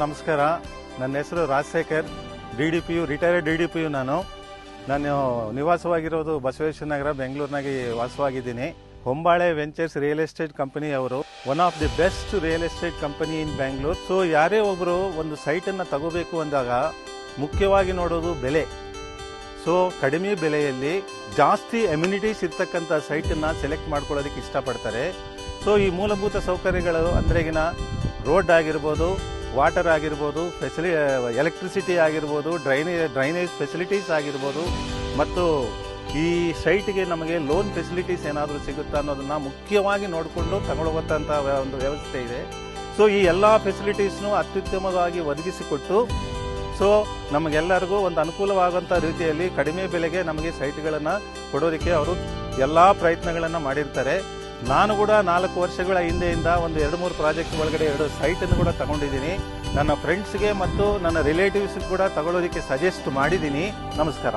ನಮಸ್ಕಾರ, ನನ್ನ ಹೆಸರು ರಾಜಶೇಖರ್, DDPU ರಿಟೈರ್ಡ್ DDPU. ನಾನು ನಿವಾಸವಾಗಿರೋದು ಬಸವೇಶ್ವರ ನಗರ, ಬೆಂಗಳೂರಿನಾಗೆ ವಾಸವಾಗಿದ್ದೀನಿ. ಹೊಂಬಾಳೆ ವೆಂಚರ್ಸ್ ರಿಯಲ್ ಎಸ್ಟೇಟ್ ಕಂಪನಿ ಅವರು one of the best real estate company in Bangalore. So ಯಾರೇ ಒಬ್ಬರು ಒಂದು ಸೈಟನ್ನು ತಗೋಬೇಕು ಅಂದಾಗ ಮುಖ್ಯವಾಗಿ ನೋಡೋದು ಬೆಲೆ. ಸೊ ಕಡಿಮೆ ಬೆಲೆಯಲ್ಲಿ ಜಾಸ್ತಿ ಅಮ್ಯುನಿಟೀಸ್ ಇರ್ತಕ್ಕಂಥ ಸೈಟನ್ನು ಸೆಲೆಕ್ಟ್ ಮಾಡ್ಕೊಳ್ಳೋದಕ್ಕೆ ಇಷ್ಟಪಡ್ತಾರೆ. ಸೊ ಈ ಮೂಲಭೂತ ಸೌಕರ್ಯಗಳು ಅಂದ್ರೆಗಿನ ರೋಡ್ ಆಗಿರ್ಬೋದು, ವಾಟರ್ ಆಗಿರ್ಬೋದು, ಎಲೆಕ್ಟ್ರಿಸಿಟಿ ಆಗಿರ್ಬೋದು, ಡ್ರೈನೇಜ್ ಫೆಸಿಲಿಟೀಸ್ ಆಗಿರ್ಬೋದು, ಮತ್ತು ಈ ಸೈಟ್ಗೆ ನಮಗೆ ಲೋನ್ ಫೆಸಿಲಿಟೀಸ್ ಏನಾದರೂ ಸಿಗುತ್ತಾ ಅನ್ನೋದನ್ನ ಮುಖ್ಯವಾಗಿ ನೋಡಿಕೊಂಡು ತಗೊಳ್ಳುವಂಥ ಒಂದು ವ್ಯವಸ್ಥೆ ಇದೆ. ಸೊ ಈ ಎಲ್ಲ ಫೆಸಿಲಿಟೀಸ್ನು ಅತ್ಯುತ್ತಮವಾಗಿ ಒದಗಿಸಿಕೊಟ್ಟು ಸೊ ನಮಗೆಲ್ಲರಿಗೂ ಒಂದು ಅನುಕೂಲವಾಗುವಂಥ ರೀತಿಯಲ್ಲಿ ಕಡಿಮೆ ಬೆಲೆಗೆ ನಮಗೆ ಸೈಟ್ಗಳನ್ನು ಕೊಡೋದಕ್ಕೆ ಅವರು ಎಲ್ಲ ಪ್ರಯತ್ನಗಳನ್ನು ಮಾಡಿರ್ತಾರೆ. ನಾನು ಕೂಡ 4 ವರ್ಷಗಳ ಹಿಂದೆಯಿಂದ ಒಂದು 2-3 ಪ್ರಾಜೆಕ್ಟ್ ಒಳಗಡೆ 2 ಸೈಟನ್ನು ಕೂಡ ತಗೊಂಡಿದ್ದೀನಿ. ನನ್ನ ಫ್ರೆಂಡ್ಸ್ಗೆ ಮತ್ತು ನನ್ನ ರಿಲೇಟಿವ್ಸ್ಗೆ ಕೂಡ ತಗೊಳ್ಳೋದಕ್ಕೆ ಸಜೆಸ್ಟ್ ಮಾಡಿದ್ದೀನಿ. ನಮಸ್ಕಾರ.